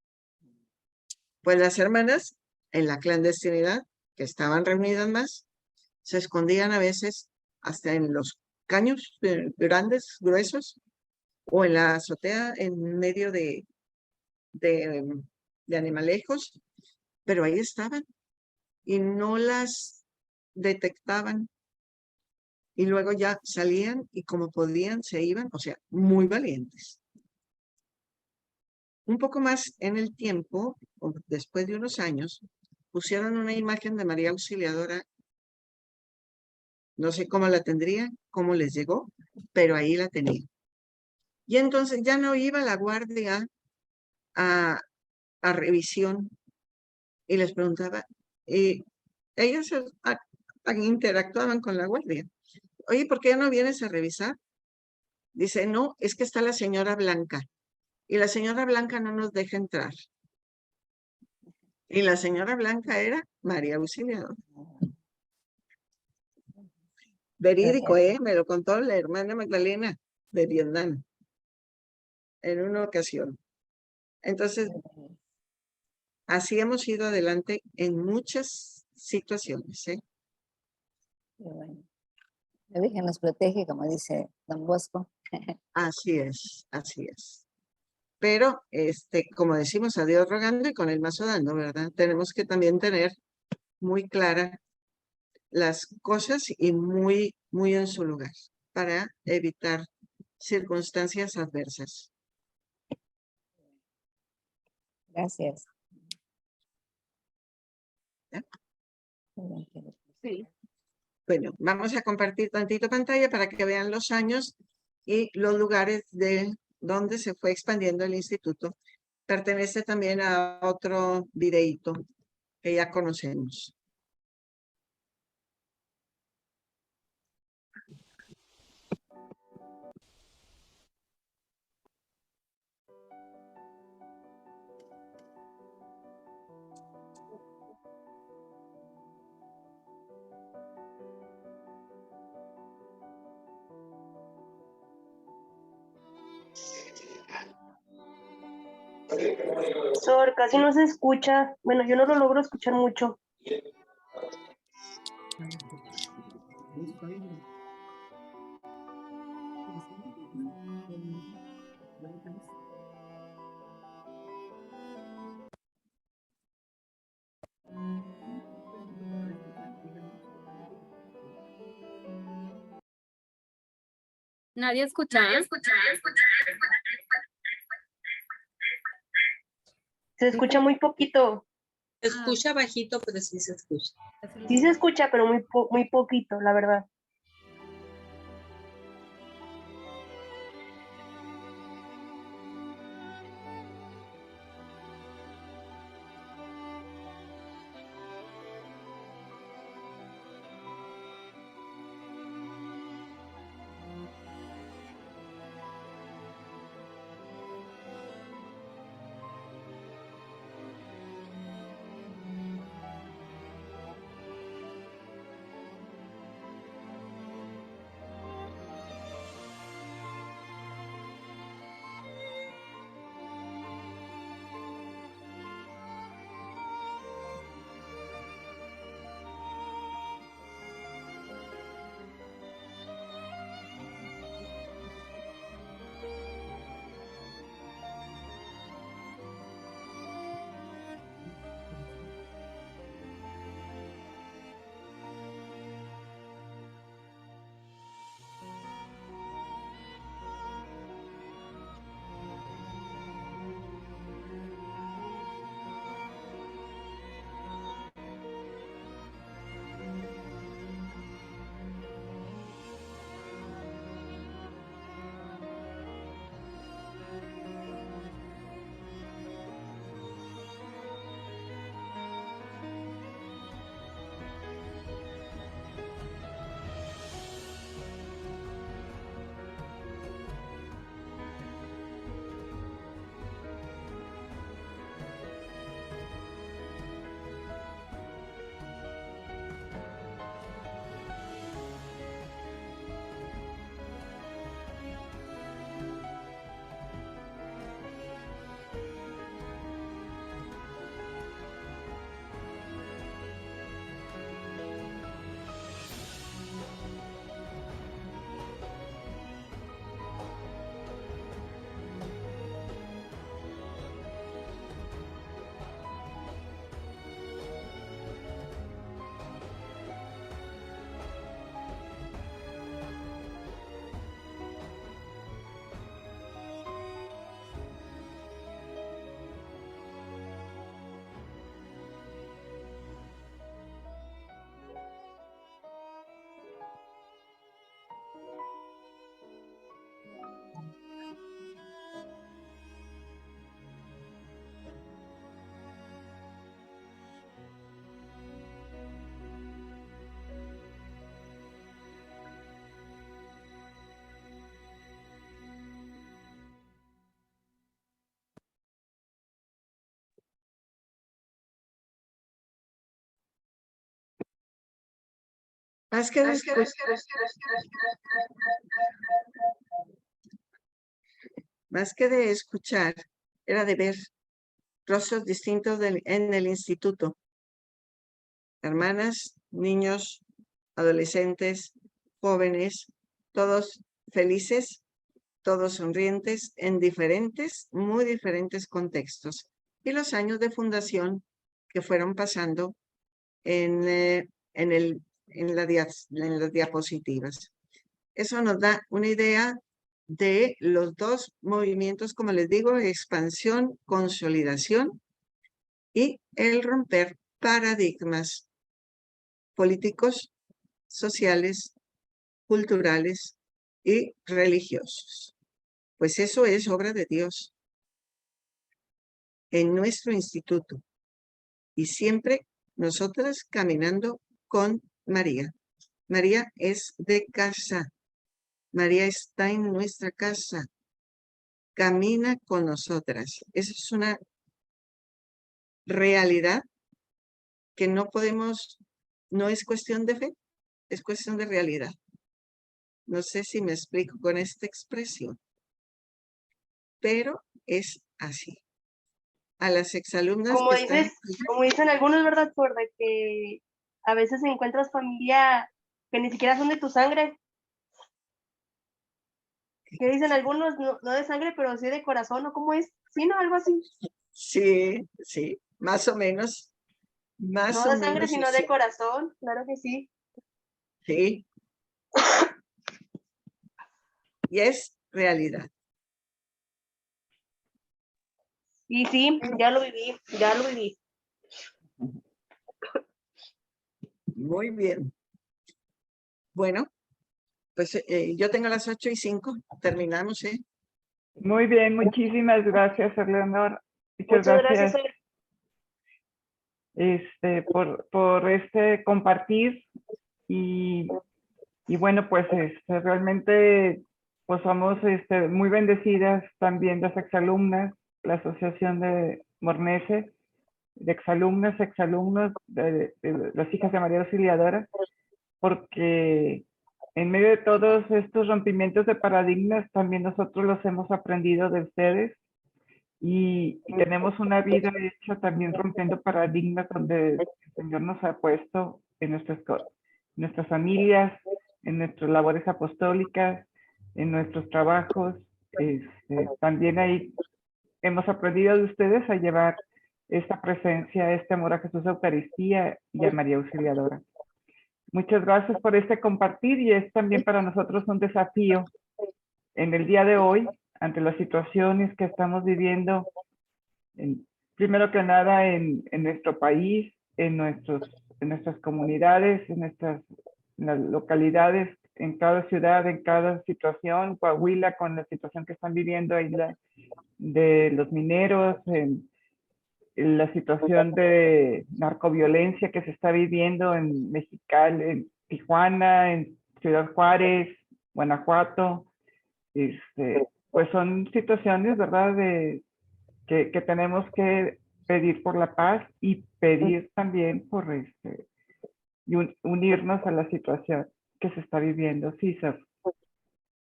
Speaker 1: Pues las hermanas, en la clandestinidad, que estaban reunidas más, se escondían a veces hasta en los caños grandes, gruesos, o en la azotea en medio de animalejos, pero ahí estaban y no las detectaban. Y luego ya salían y como podían se iban, o sea, muy valientes. Un poco más en el tiempo, después de unos años, pusieron una imagen de María Auxiliadora. No sé cómo la tendrían, cómo les llegó, pero ahí la tenían. Y entonces ya no iba la guardia a revisión y les preguntaba, ellos interactuaban con la guardia. Oye, ¿por qué ya no vienes a revisar? Dice, no, es que está la señora Blanca. Y la señora Blanca no nos deja entrar. Y la señora Blanca era María Auxiliadora. Verídico, me lo contó la hermana Magdalena de Vietnam en una ocasión. Entonces, así hemos ido adelante en muchas situaciones.
Speaker 8: Bueno. La Virgen nos protege, como dice don Bosco.
Speaker 1: Así es, así es. Pero, como decimos, a Dios rogando y con el mazo dando, ¿verdad? Tenemos que también tener muy claras las cosas y muy en su lugar para evitar circunstancias adversas.
Speaker 8: Gracias.
Speaker 1: Sí. Bueno, vamos a compartir tantito pantalla para que vean los años y los lugares de donde se fue expandiendo el instituto. Pertenece también a otro videíto que ya conocemos.
Speaker 9: Sor, casi no se escucha. Bueno, yo no lo logro escuchar mucho.
Speaker 10: Nadie escucha.
Speaker 9: Se escucha muy poquito.
Speaker 11: Se escucha bajito, pero sí se escucha.
Speaker 9: Sí se escucha, pero muy poquito, la verdad.
Speaker 1: Más que de escuchar, era de ver rostros distintos en el instituto. Hermanas, niños, adolescentes, jóvenes, todos felices, todos sonrientes, en diferentes, muy diferentes contextos. Y los años de fundación que fueron pasando en las diapositivas. Eso nos da una idea de los dos movimientos, como les digo, expansión, consolidación y el romper paradigmas políticos, sociales, culturales y religiosos. Pues eso es obra de Dios en nuestro instituto y siempre nosotras caminando con María. María es de casa. María está en nuestra casa. Camina con nosotras. Esa es una realidad que no podemos, no es cuestión de fe, es cuestión de realidad. No sé si me explico con esta expresión, pero es así. A las exalumnas
Speaker 9: como dicen algunos, ¿verdad? Por de que a veces encuentras familia que ni siquiera son de tu sangre. Que dicen algunos, no de sangre, pero sí de corazón, ¿o cómo es? Sí, ¿no? Algo así.
Speaker 1: Sí, sí, más o menos.
Speaker 9: No de sangre, sino de corazón, claro que sí.
Speaker 1: Sí. Y es realidad.
Speaker 9: Y sí, ya lo viví.
Speaker 1: Muy bien. Bueno, pues yo tengo las 8:05. Terminamos, ¿eh?
Speaker 7: Muy bien, muchísimas gracias, Eleonor.
Speaker 9: Muchas gracias.
Speaker 7: Por este compartir y bueno, pues realmente pues somos muy bendecidas también las exalumnas, la Asociación de Mornese, de exalumnas, exalumnos de las hijas de María Auxiliadora, porque en medio de todos estos rompimientos de paradigmas también nosotros los hemos aprendido de ustedes y tenemos una vida hecha también rompiendo paradigmas donde el Señor nos ha puesto en nuestras familias, en nuestras labores apostólicas, en nuestros trabajos. También ahí hemos aprendido de ustedes a llevar esta presencia, este amor a Jesús Eucaristía y a María Auxiliadora. Muchas gracias por este compartir y es también para nosotros un desafío en el día de hoy ante las situaciones que estamos viviendo, primero que nada en nuestro país, en nuestras comunidades, en las localidades, en cada ciudad, en cada situación, Coahuila con la situación que están viviendo ahí de los mineros, en la situación de narcoviolencia que se está viviendo en Mexicali, en Tijuana, en Ciudad Juárez, Guanajuato. Pues son situaciones, ¿verdad?, que tenemos que pedir por la paz y pedir también por unirnos a la situación que se está viviendo. Sí, Sor.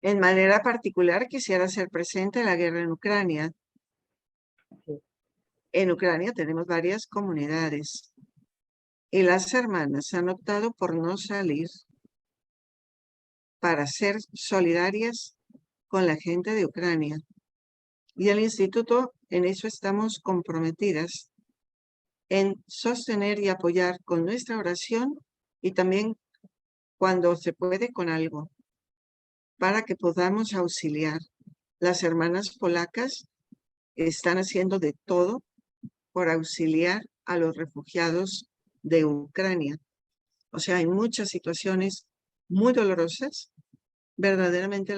Speaker 1: En manera particular quisiera hacer presente la guerra en Ucrania. En Ucrania tenemos varias comunidades y las hermanas han optado por no salir para ser solidarias con la gente de Ucrania. Y el instituto, en eso estamos comprometidas, en sostener y apoyar con nuestra oración y también cuando se puede con algo, para que podamos auxiliar. Las hermanas polacas están haciendo de todo por auxiliar a los refugiados de Ucrania. O sea, hay muchas situaciones muy dolorosas. Verdaderamente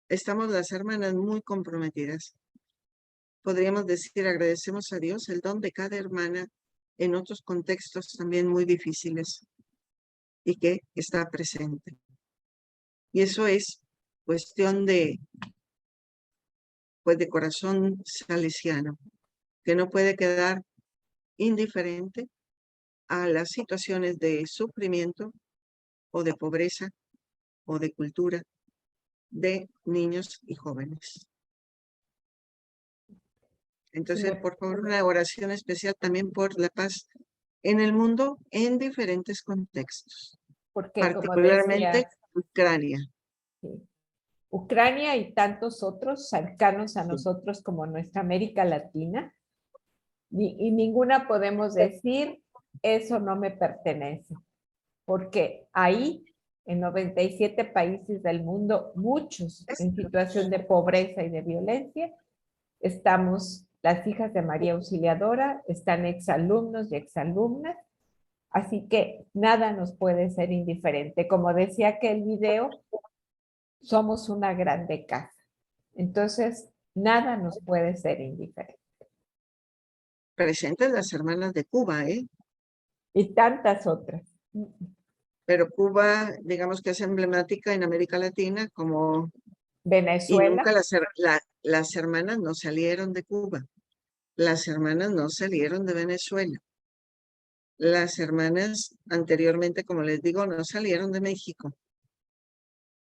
Speaker 1: estamos las hermanas muy comprometidas. Podríamos decir, agradecemos a Dios el don de cada hermana en otros contextos también muy difíciles y que está presente. Y eso es cuestión de corazón salesiano, que no puede quedar indiferente a las situaciones de sufrimiento o de pobreza o de cultura de niños y jóvenes. Entonces, por favor, una oración especial también por la paz en el mundo en diferentes contextos,
Speaker 3: porque,
Speaker 1: particularmente Ucrania.
Speaker 3: Sí. Ucrania y tantos otros cercanos a nosotros como nuestra América Latina, y ninguna podemos decir, eso no me pertenece, porque ahí, en 97 países del mundo, muchos en situación de pobreza y de violencia, estamos las hijas de María Auxiliadora, están exalumnos y exalumnas, así que nada nos puede ser indiferente. Como decía aquel video, somos una grande casa. Entonces, nada nos puede ser indiferente.
Speaker 1: Presentes las hermanas de Cuba, ¿eh?
Speaker 3: Y tantas otras.
Speaker 1: Pero Cuba, digamos que es emblemática en América Latina como...
Speaker 3: Venezuela.
Speaker 1: Y nunca las hermanas no salieron de Cuba. Las hermanas no salieron de Venezuela. Las hermanas anteriormente, como les digo, no salieron de México.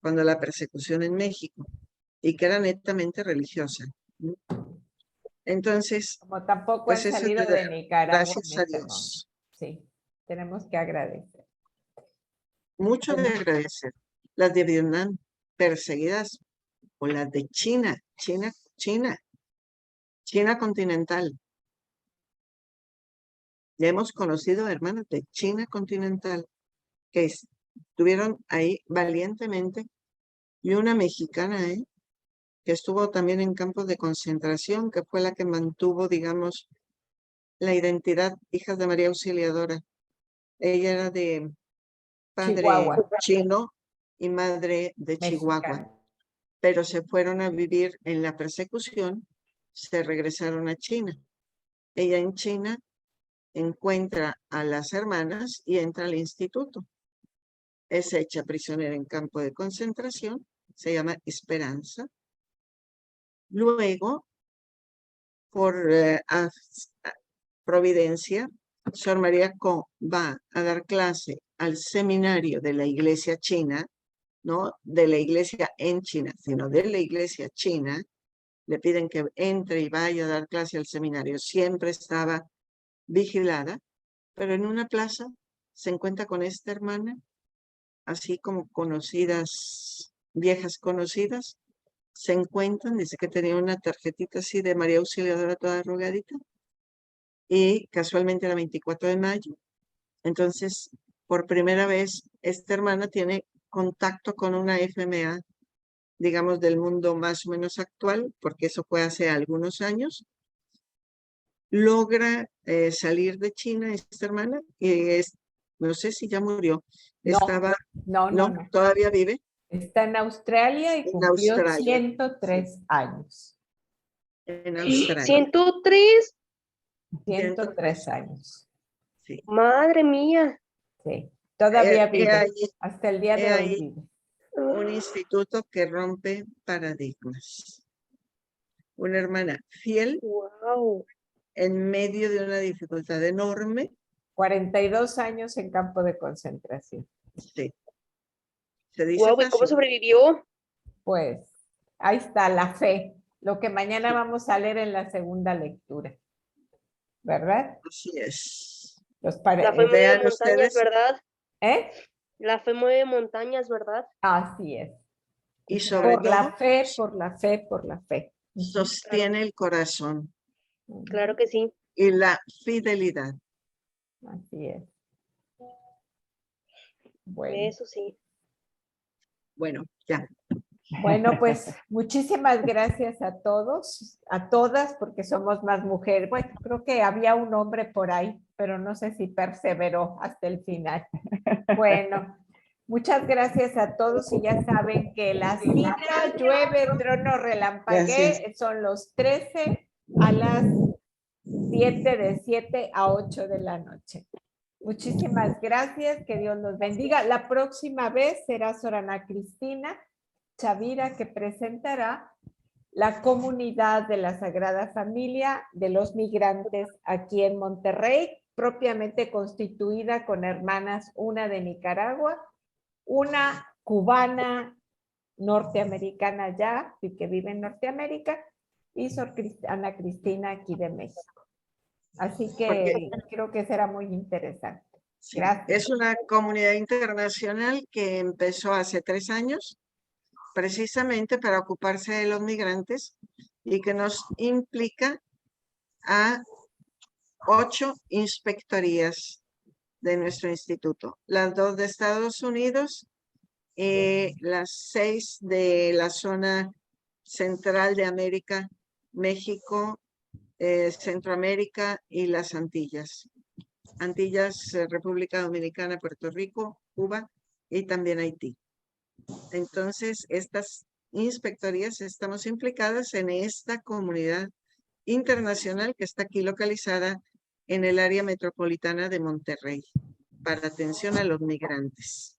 Speaker 1: Cuando la persecución en México. Y que era netamente religiosa. Entonces,
Speaker 3: como tampoco
Speaker 1: pues
Speaker 3: han salido de Nicaragua.
Speaker 1: Gracias a Dios.
Speaker 3: Sí, tenemos que agradecer.
Speaker 1: Mucho de agradecer. Las de Vietnam, perseguidas, o las de China continental. Ya hemos conocido hermanas de China continental que estuvieron ahí valientemente, y una mexicana, que estuvo también en campos de concentración, que fue la que mantuvo, digamos, la identidad hijas de María Auxiliadora Ella era de padre
Speaker 3: Chihuahua.
Speaker 1: chino y madre de Chihuahua,
Speaker 3: Mexicano.
Speaker 1: pero se fueron a vivir en la persecución, se regresaron a China. Ella en China encuentra a las hermanas y entra al instituto. Es hecha prisionera en campo de concentración, se llama Esperanza. Luego, por providencia, Sor María Co va a dar clase al seminario de la iglesia china, no de la iglesia en China, sino de la iglesia china. Le piden que entre y vaya a dar clase al seminario. Siempre estaba vigilada, pero en una plaza se encuentra con esta hermana, así como conocidas, viejas conocidas, se encuentran, dice que tenía una tarjetita así de María Auxiliadora toda arrugadita, y casualmente era 24 de mayo. Entonces, por primera vez, esta hermana tiene contacto con una FMA, digamos, del mundo más o menos actual, porque eso fue hace algunos años. Logra salir de China esta hermana, y no sé si ya murió.
Speaker 3: No,
Speaker 1: Estaba,
Speaker 3: no.
Speaker 1: todavía vive.
Speaker 3: Está en Australia y
Speaker 1: En
Speaker 3: cumplió
Speaker 1: Australia.
Speaker 3: 103 años.
Speaker 1: En Australia.
Speaker 9: 103.
Speaker 3: 103 años.
Speaker 1: Sí.
Speaker 9: Madre mía.
Speaker 3: Sí. Todavía vive.
Speaker 1: ahí,
Speaker 3: Hasta el día de hoy
Speaker 1: ahí
Speaker 3: vive.
Speaker 1: un instituto que rompe paradigmas. Una hermana fiel
Speaker 9: Wow.
Speaker 1: en medio de una dificultad enorme.
Speaker 3: 42 años en campo de concentración.
Speaker 1: Sí. Se dice
Speaker 9: Wow, ¿y cómo
Speaker 1: fácil.
Speaker 9: sobrevivió?
Speaker 3: Pues ahí está la fe, lo que mañana vamos a leer en la segunda lectura. ¿Verdad?
Speaker 1: Así es.
Speaker 9: La fe mueve
Speaker 1: Vean
Speaker 9: montañas,
Speaker 1: ustedes.
Speaker 9: ¿verdad?
Speaker 3: ¿Eh?
Speaker 9: La fe mueve montañas, ¿verdad?
Speaker 3: Así es.
Speaker 1: Y sobre
Speaker 3: Por la
Speaker 1: todo,
Speaker 3: fe, por la fe, por la fe.
Speaker 1: sostiene el corazón
Speaker 9: Claro que sí.
Speaker 1: y la fidelidad.
Speaker 3: Así es. Bueno.
Speaker 9: Eso sí.
Speaker 1: Bueno, ya.
Speaker 3: Bueno, pues muchísimas gracias a todos, a todas, porque somos más mujeres. Bueno, creo que había un hombre por ahí, pero no sé si perseveró hasta el final. Bueno, muchas gracias a todos y ya saben que la cita llueve, trueno, relampaguee, son los 13 a las 7, de 7 a 8 de la noche. Muchísimas gracias, que Dios los bendiga. La próxima vez será Sor Ana Cristina Chavira, que presentará la comunidad de la Sagrada Familia de los migrantes aquí en Monterrey, propiamente constituida con hermanas, una de Nicaragua, una cubana norteamericana ya, que vive en Norteamérica, y Sor Ana Cristina aquí de México. Así que creo que será muy interesante.
Speaker 1: Sí.
Speaker 3: Gracias.
Speaker 1: Es una comunidad internacional que empezó hace 3 años, precisamente para ocuparse de los migrantes, y que nos implica a 8 inspectorías de nuestro instituto. Las 2 de Estados Unidos, las 6 de la zona central de América, México, Centroamérica y las Antillas. Antillas, República Dominicana, Puerto Rico, Cuba y también Haití. Entonces, estas inspectorías estamos implicadas en esta comunidad internacional que está aquí localizada en el área metropolitana de Monterrey para atención a los migrantes.